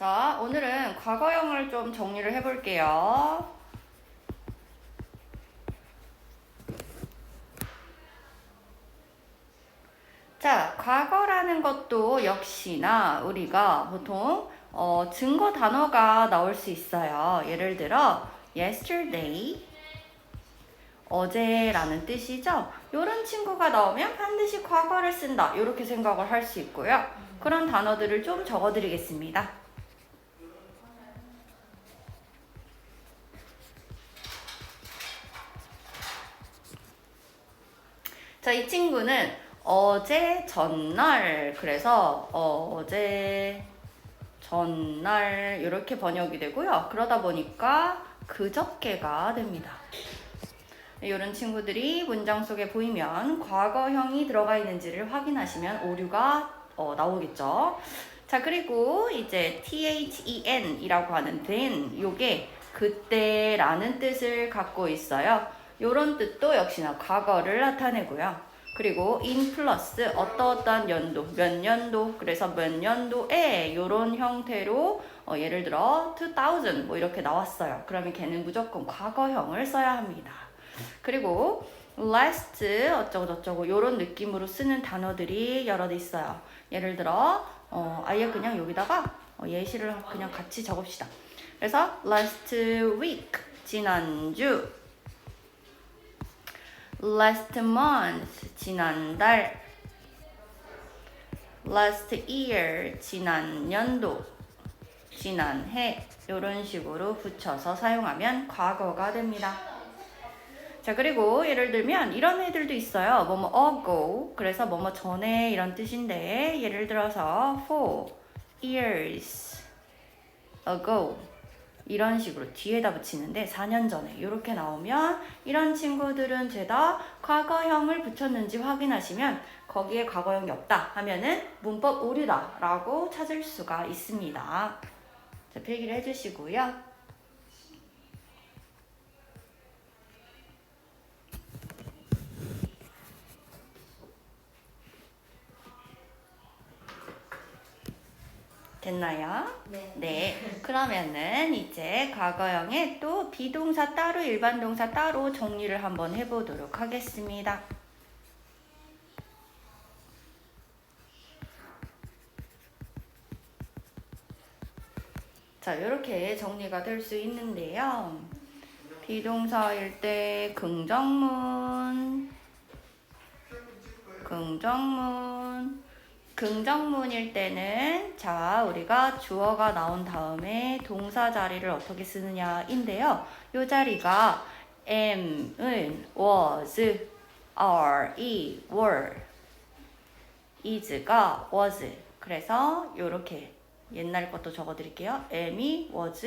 자, 오늘은 과거형을 좀 정리를 해볼게요. 자, 과거라는 것도 역시나 우리가 보통 증거 단어가 나올 수 있어요. 예를 들어 yesterday, 어제라는 뜻이죠. 이런 친구가 나오면 반드시 과거를 쓴다. 이렇게 생각을 할 수 있고요. 그런 단어들을 좀 적어드리겠습니다. 자, 이 친구는 어제 전날, 그래서 어제 전날 이렇게 번역이 되고요. 그러다 보니까 그저께가 됩니다. 이런 친구들이 문장 속에 보이면 과거형이 들어가 있는지를 확인하시면 오류가 나오겠죠. 자, 그리고 이제 then 이라고 하는 then, 요게 그때라는 뜻을 갖고 있어요. 요런 뜻도 역시나 과거를 나타내고요. 그리고 in 플러스 어떠어떠한 연도, 몇 년도, 그래서 몇 년도에 요런 형태로 예를 들어 2000 뭐 이렇게 나왔어요. 그러면 걔는 무조건 과거형을 써야 합니다. 그리고 last 어쩌고저쩌고 요런 느낌으로 쓰는 단어들이 여러 있어요. 예를 들어 아예 그냥 여기다가 예시를 그냥 같이 적읍시다. 그래서 last week 지난주, last month 지난달, last year 지난년도, 지난해 이런 식으로 붙여서 사용하면 과거가 됩니다. 자, 그리고 예를 들면 이런 애들도 있어요. 뭐뭐 ago, 그래서 뭐뭐 전에 이런 뜻인데, 예를 들어서 4 years ago 이런 식으로 뒤에다 붙이는데 4년 전에 이렇게 나오면 이런 친구들은 죄다 과거형을 붙였는지 확인하시면 거기에 과거형이 없다 하면은 문법 오류다 라고 찾을 수가 있습니다. 자, 필기를 해주시고요. 됐나요? 네. 네. 그러면은 이제 과거형에 또 비동사 따로 일반 동사 따로 정리를 한번 해보도록 하겠습니다. 자, 이렇게 정리가 될 수 있는데요. 비동사일 때 긍정문일 때는 자, 우리가 주어가 나온 다음에 동사 자리를 어떻게 쓰느냐인데요. 이 자리가 am은 was, are, were, is가 was. 그래서 이렇게 옛날 것도 적어드릴게요. am이 was,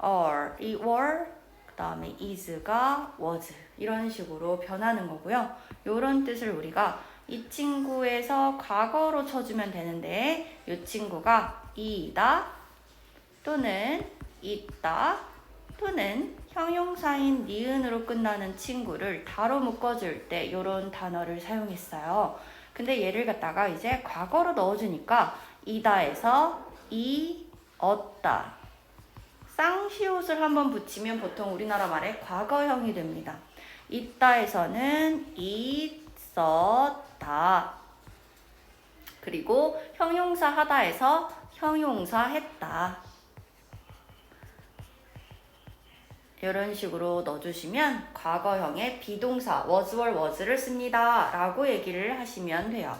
are이 were, 그 다음에 is가 was. 이런 식으로 변하는 거고요. 이런 뜻을 우리가 이 친구에서 과거로 쳐주면 되는데 이 친구가 이다 또는 있다 또는 형용사인 니은으로 끝나는 친구를 다로 묶어줄 때 이런 단어를 사용했어요. 근데 얘를 갖다가 이제 과거로 넣어주니까 이다에서 이었다, 쌍시옷을 한번 붙이면 보통 우리나라 말에 과거형이 됩니다. 있다에서는 있었다. 그리고 형용사 하다에서 형용사 했다. 이런 식으로 넣어주시면 과거형의 비동사 was, were, was를 씁니다 라고 얘기를 하시면 돼요.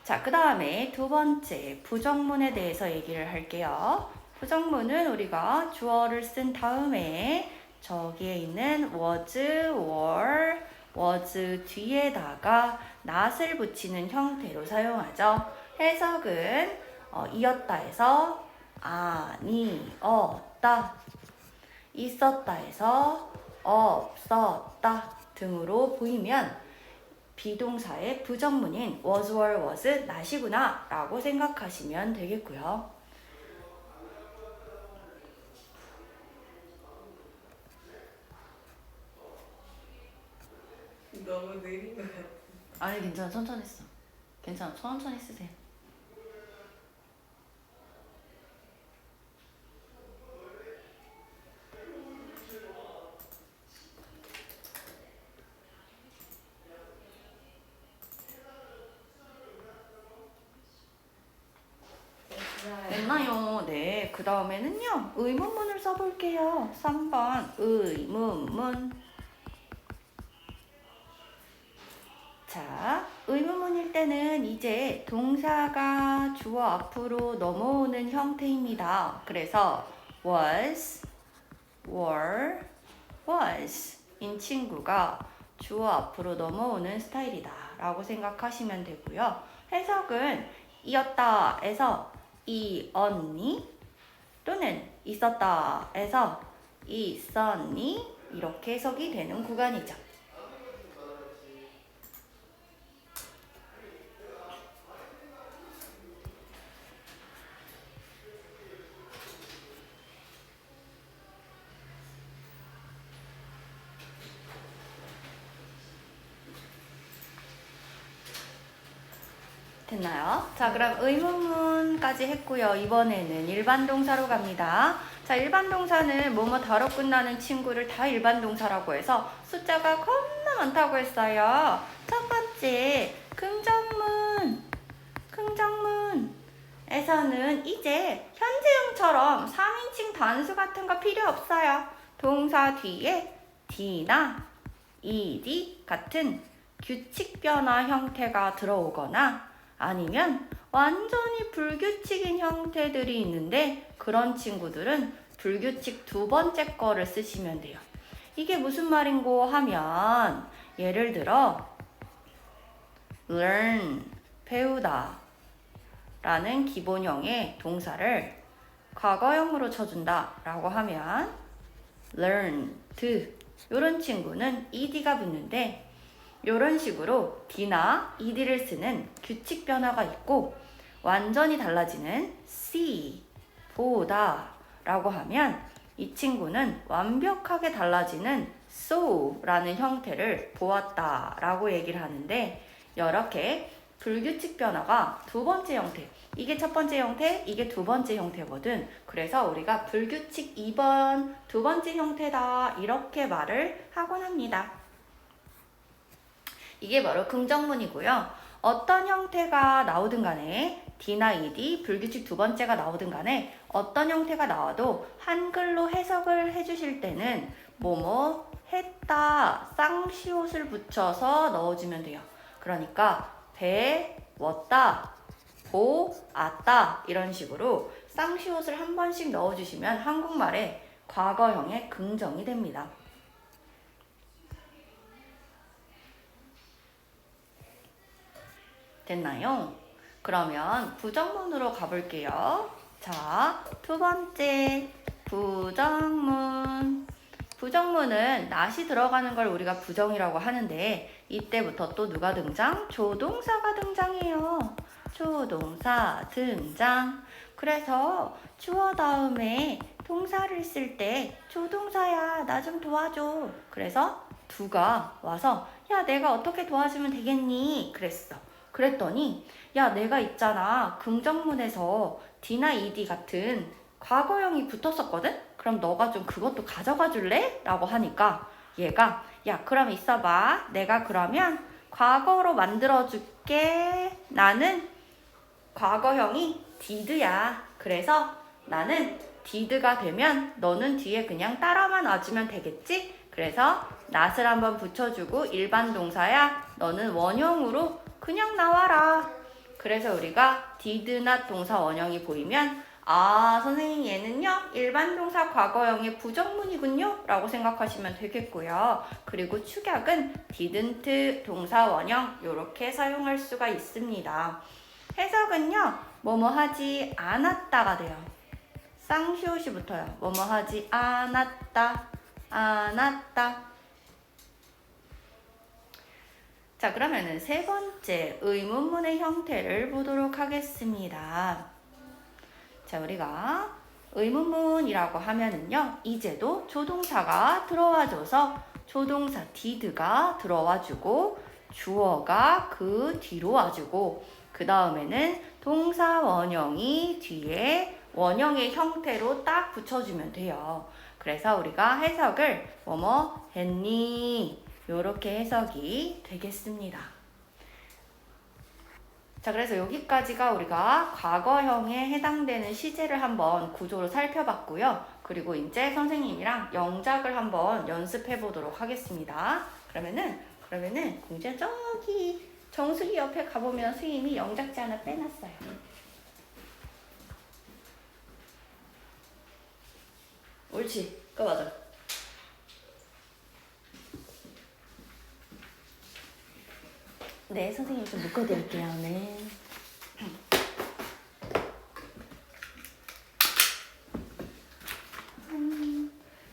자, 그 다음에 두 번째 부정문에 대해서 얘기를 할게요. 부정문은 우리가 주어를 쓴 다음에 저기에 있는 was, were, was 뒤에다가 not을 붙이는 형태로 사용하죠. 해석은 이었다에서 아니었다, 있었다에서 없었다 등으로 보이면 비동사의 부정문인 was, were, was, not이구나 라고 생각하시면 되겠고요. 너무 느린 것 같아. 아니, 괜찮아. 천천히 써. 괜찮아. 천천히 쓰세요. 됐나요? 네. 그 다음에는요. 의문문을 써볼게요. 3번 의문문. 자, 의문문일 때는 이제 동사가 주어 앞으로 넘어오는 형태입니다. 그래서 was, were, was 인 친구가 주어 앞으로 넘어오는 스타일이다 라고 생각하시면 되고요. 해석은 이었다에서 이었니 또는 있었다에서 있었니 이렇게 해석이 되는 구간이죠. 됐나요? 자, 그럼 의문문까지 했고요. 이번에는 일반 동사로 갑니다. 자, 일반 동사는 뭐뭐 다로 끝나는 친구를 다 일반 동사라고 해서 숫자가 겁나 많다고 했어요. 첫 번째, 긍정문에서는 이제 현재형처럼 3인칭 단수 같은 거 필요 없어요. 동사 뒤에 D나 ED 같은 규칙 변화 형태가 들어오거나 아니면 완전히 불규칙인 형태들이 있는데 그런 친구들은 불규칙 두 번째 거를 쓰시면 돼요. 이게 무슨 말인고 하면 예를 들어 learn, 배우다 라는 기본형의 동사를 과거형으로 쳐준다 라고 하면 learned 이런 친구는 ed가 붙는데 이런 식으로 D나 ED를 쓰는 규칙 변화가 있고 완전히 달라지는 see, 보다 라고 하면 이 친구는 완벽하게 달라지는 saw라는 형태를 보았다 라고 얘기를 하는데 이렇게 불규칙 변화가 두 번째 형태 이게 첫 번째 형태, 이게 두 번째 형태거든. 그래서 우리가 불규칙 2번 두 번째 형태다 이렇게 말을 하곤 합니다. 이게 바로 긍정문이고요. 어떤 형태가 나오든 간에 D나 ED, 불규칙 두 번째가 나오든 간에 어떤 형태가 나와도 한글로 해석을 해주실 때는 뭐뭐 했다, 쌍시옷을 붙여서 넣어주면 돼요. 그러니까 배웠다, 보았다 이런 식으로 쌍시옷을 한 번씩 넣어주시면 한국말에 과거형의 긍정이 됩니다. 됐나요? 그러면 부정문으로 가볼게요. 자, 두 번째 부정문. 부정문은 not이 들어가는 걸 우리가 부정이라고 하는데 이때부터 또 누가 등장? 조동사가 등장해요. 조동사 등장. 그래서 주어 다음에 동사를 쓸 때 조동사야 나 좀 도와줘. 그래서 두가 와서 야 내가 어떻게 도와주면 되겠니? 그랬어. 그랬더니 야 내가 있잖아 긍정문에서 D나 ED 같은 과거형이 붙었었거든? 그럼 너가 좀 그것도 가져가 줄래? 라고 하니까 얘가 야 그럼 있어봐 내가 그러면 과거로 만들어 줄게. 나는 과거형이 did야. 그래서 나는 did가 되면 너는 뒤에 그냥 따라만 와주면 되겠지? 그래서 not을 한번 붙여주고 일반 동사야 너는 원형으로 그냥 나와라. 그래서 우리가 did not 동사 원형이 보이면 아 선생님 얘는요 일반 동사 과거형의 부정문이군요 라고 생각하시면 되겠고요. 그리고 축약은 didn't 동사 원형 이렇게 사용할 수가 있습니다. 해석은요 뭐뭐 하지 않았다가 돼요. 쌍시옷이 붙어요. 뭐뭐 하지 않았다 않았다. 자 그러면은 세 번째 의문문의 형태를 보도록 하겠습니다. 자 우리가 의문문이라고 하면은요 이제도 조동사가 들어와줘서 조동사 did가 들어와주고 주어가 그 뒤로 와주고 그 다음에는 동사 원형이 뒤에 원형의 형태로 딱 붙여주면 돼요. 그래서 우리가 해석을 뭐뭐 했니? 요렇게 해석이 되겠습니다. 자, 그래서 여기까지가 우리가 과거형에 해당되는 시제를 한번 구조로 살펴봤고요. 그리고 이제 선생님이랑 영작을 한번 연습해 보도록 하겠습니다. 그러면은 공주야 저기 정수기 옆에 가보면 선생님이 영작지 하나 빼놨어요. 옳지. 그거 맞아. 네, 선생님 좀 묶어드릴게요. 네.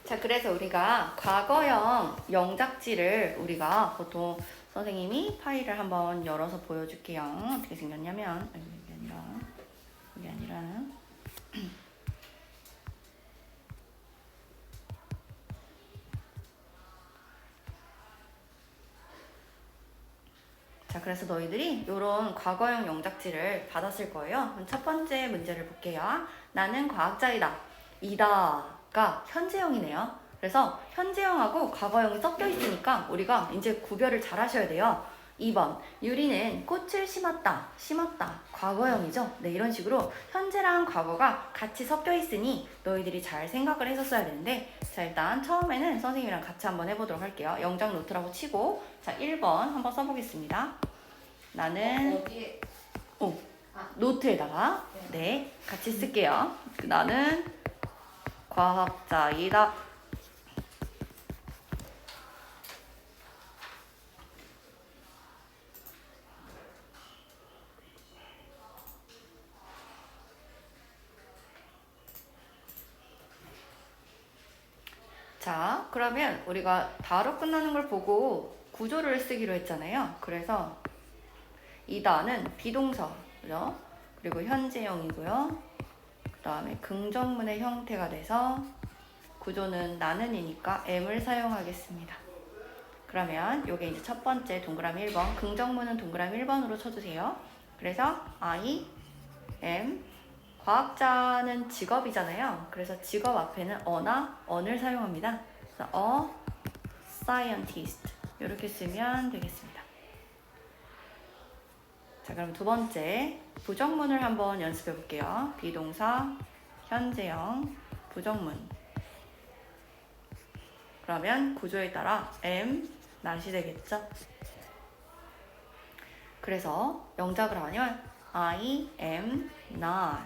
자, 그래서 우리가 과거형 영작지를 우리가 보통 선생님이 파일을 한번 열어서 보여줄게요. 어떻게 생겼냐면, 이게 아니라. 자, 그래서 너희들이 이런 과거형 영작지를 받았을 거예요. 그럼 첫 번째 문제를 볼게요. 나는 과학자이다. 이다가 현재형이네요. 그래서 현재형하고 과거형이 섞여 있으니까 우리가 이제 구별을 잘 하셔야 돼요. 2번, 유리는 꽃을 심었다. 심었다. 과거형이죠. 네, 이런 식으로 현재랑 과거가 같이 섞여 있으니 너희들이 잘 생각을 했었어야 되는데, 자, 일단 처음에는 선생님이랑 같이 한번 해보도록 할게요. 영작 노트라고 치고, 자, 1번 한번 써보겠습니다. 나는 어디에? 노트에다가 네, 같이 쓸게요. 나는 과학자이다. 자, 그러면 우리가 다로 끝나는 걸 보고 구조를 쓰기로 했잖아요. 그래서 이다는 비동사죠. 그리고 현재형이고요. 그 다음에 긍정문의 형태가 돼서 구조는 나는이니까 am을 사용하겠습니다. 그러면 요게 이제 첫 번째 동그라미 1번, 긍정문은 동그라미 1번으로 쳐주세요. 그래서 I am, 과학자는 직업이잖아요. 그래서 직업 앞에는 어나 on을 사용합니다. 그래서 a scientist 이렇게 쓰면 되겠습니다. 자, 그럼 두 번째 부정문을 한번 연습해 볼게요. 비동사, 현재형, 부정문. 그러면 구조에 따라 am, not이 되겠죠? 그래서 영작을 하면 I am not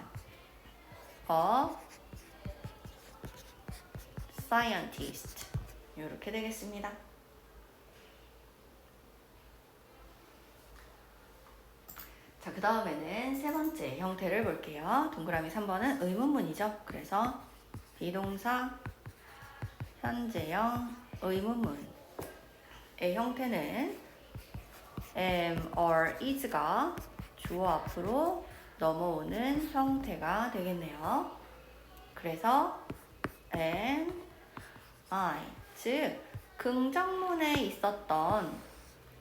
a scientist 이렇게 되겠습니다. 자, 그 다음에는 세 번째 형태를 볼게요. 동그라미 3번은 의문문이죠. 그래서 비동사, 현재형, 의문문의 형태는 am or is가 주어 앞으로 넘어오는 형태가 되겠네요. 그래서 am, I, 즉 긍정문에 있었던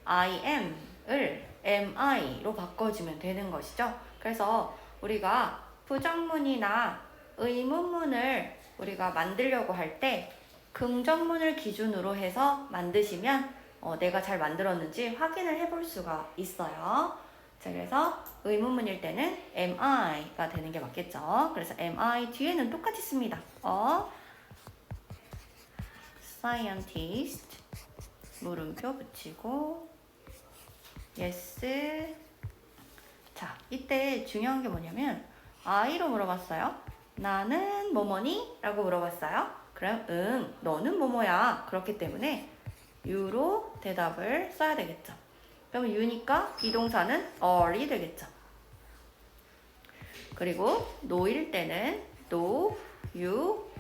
I am을 MI로 바꿔주면 되는 것이죠. 그래서 우리가 부정문이나 의문문을 우리가 만들려고 할 때 긍정문을 기준으로 해서 만드시면 내가 잘 만들었는지 확인을 해볼 수가 있어요. 자, 그래서 의문문일 때는 MI가 되는 게 맞겠죠. 그래서 MI 뒤에는 똑같이 씁니다. scientist 물음표 붙이고 yes. 자, 이때 중요한 게 뭐냐면 I로 물어봤어요. 나는 뭐뭐니? 라고 물어봤어요. 그럼 응, 너는 뭐뭐야. 그렇기 때문에 you로 대답을 써야 되겠죠. 그러면 you니까 비동사는 are이 되겠죠. 그리고 no일 때는 no, you,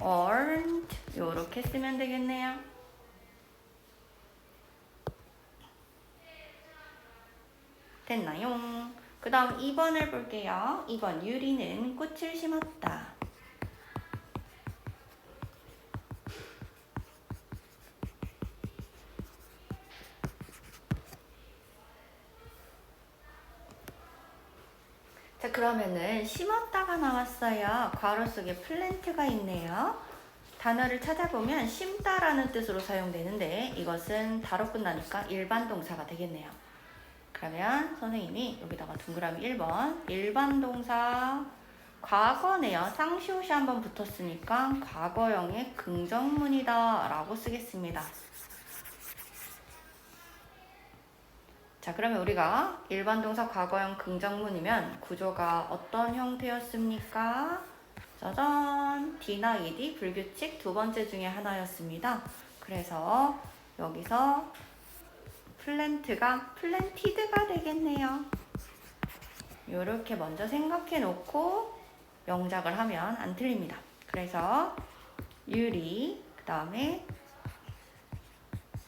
aren't 이렇게 쓰면 되겠네요. 됐나요? 그 다음 2번을 볼게요. 2번 유리는 꽃을 심었다. 자, 그러면은 심었다가 나왔어요. 괄호 속에 플랜트가 있네요. 단어를 찾아보면 심다라는 뜻으로 사용되는데 이것은 다로 끝나니까 일반 동사가 되겠네요. 그러면 선생님이 여기다가 동그라미 1번 일반 동사 과거네요. 쌍시옷이 한번 붙었으니까 과거형의 긍정문이다 라고 쓰겠습니다. 자, 그러면 우리가 일반 동사 과거형 긍정문이면 구조가 어떤 형태였습니까? 짜잔! D나 ED 불규칙 두 번째 중에 하나였습니다. 그래서 여기서 플랜트가 플랜티드가 되겠네요. 이렇게 먼저 생각해 놓고 영작을 하면 안 틀립니다. 그래서 유리, 그 다음에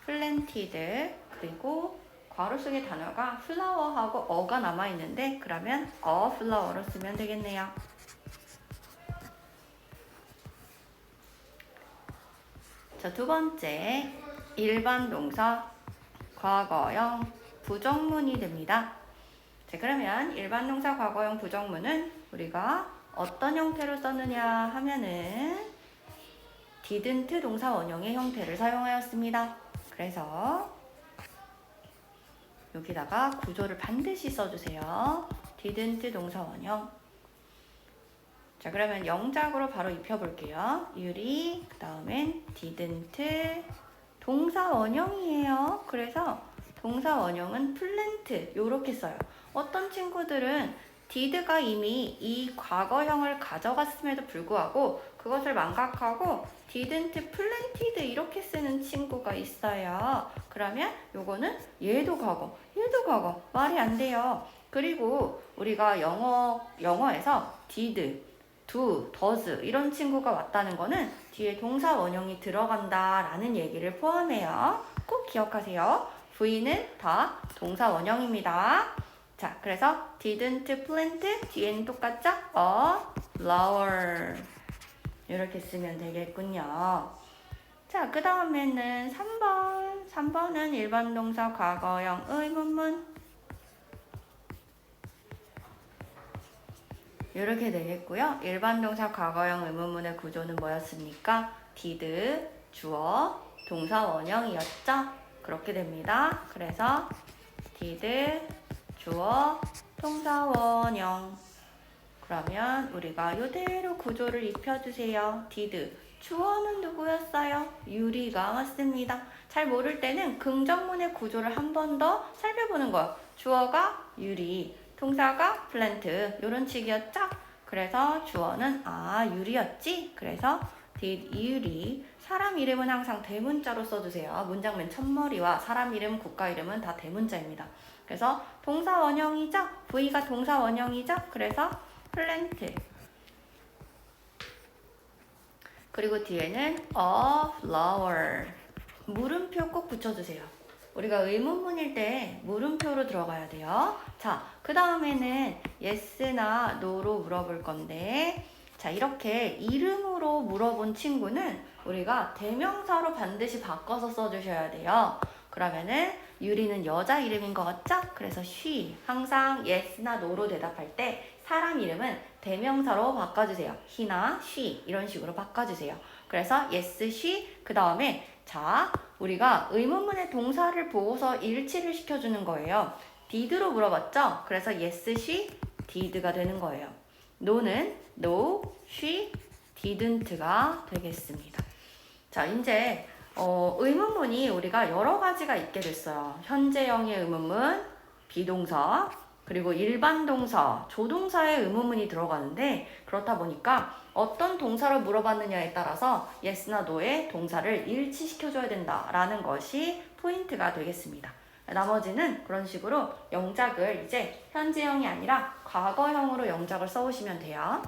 플랜티드, 그리고 괄호 속의 단어가 플라워하고 어가 남아있는데 그러면 플라워로 쓰면 되겠네요. 자, 두 번째 일반 동사 과거형 부정문이 됩니다. 자, 그러면 일반 동사 과거형 부정문은 우리가 어떤 형태로 썼느냐 하면은 didn't 동사 원형의 형태를 사용하였습니다. 그래서 여기다가 구조를 반드시 써주세요. didn't 동사 원형. 자, 그러면 영작으로 바로 입혀볼게요. 유리, 그 다음엔 didn't 동사 원형이에요. 그래서 동사 원형은 plant 요렇게 써요. 어떤 친구들은 did가 이미 이 과거형을 가져갔음에도 불구하고 그것을 망각하고 didn't planted 이렇게 쓰는 친구가 있어요. 그러면 요거는 얘도 과거, 얘도 과거. 말이 안 돼요. 그리고 우리가 영어에서 did, do, does 이런 친구가 왔다는 거는 뒤에 동사 원형이 들어간다라는 얘기를 포함해요. 꼭 기억하세요. V는 다 동사 원형입니다. 자, 그래서 didn't plant 뒤에는 똑같죠? A flower 이렇게 쓰면 되겠군요. 자, 그 다음에는 3번. 3번은 일반 동사 과거형 의문문 이렇게 되겠고요. 일반 동사 과거형 의문문의 구조는 뭐였습니까? did, 주어, 동사 원형이었죠? 그렇게 됩니다. 그래서 did, 주어, 동사 원형. 그러면 우리가 이대로 구조를 입혀주세요. did, 주어는 누구였어요? 유리가 맞습니다. 잘 모를 때는 긍정문의 구조를 한 번 더 살펴보는 거예요. 주어가 유리, 동사가 plant 이런 식이었죠? 그래서 주어는 유리였지? 그래서 did 유리. 사람 이름은 항상 대문자로 써주세요. 문장 맨 첫머리와 사람 이름, 국가 이름은 다 대문자입니다. 그래서 동사 원형이죠? V가 동사 원형이죠? 그래서 plant. 그리고 뒤에는 a flower. 물음표 꼭 붙여주세요. 우리가 의문문일 때 물음표로 들어가야 돼요. 자, 그 다음에는 yes나 no로 물어볼 건데, 자, 이렇게 이름으로 물어본 친구는 우리가 대명사로 반드시 바꿔서 써주셔야 돼요. 그러면은 유리는 여자 이름인 것 같죠? 그래서 she. 항상 yes나 no로 대답할 때 사람 이름은 대명사로 바꿔주세요. he나 she 이런 식으로 바꿔주세요. 그래서 yes, she 그 다음에 자, 우리가 의문문의 동사를 보고서 일치를 시켜주는 거예요. did로 물어봤죠? 그래서 yes, she, did가 되는 거예요. no는 no, she, didn't가 되겠습니다. 자, 이제 의문문이 우리가 여러 가지가 있게 됐어요. 현재형의 의문문, 비동사, 그리고 일반 동사, 조동사의 의문문이 들어가는데 그렇다 보니까 어떤 동사를 물어봤느냐에 따라서 yes나 no의 동사를 일치시켜줘야 된다라는 것이 포인트가 되겠습니다. 나머지는 그런 식으로 영작을 이제 현재형이 아니라 과거형으로 영작을 써오시면 돼요.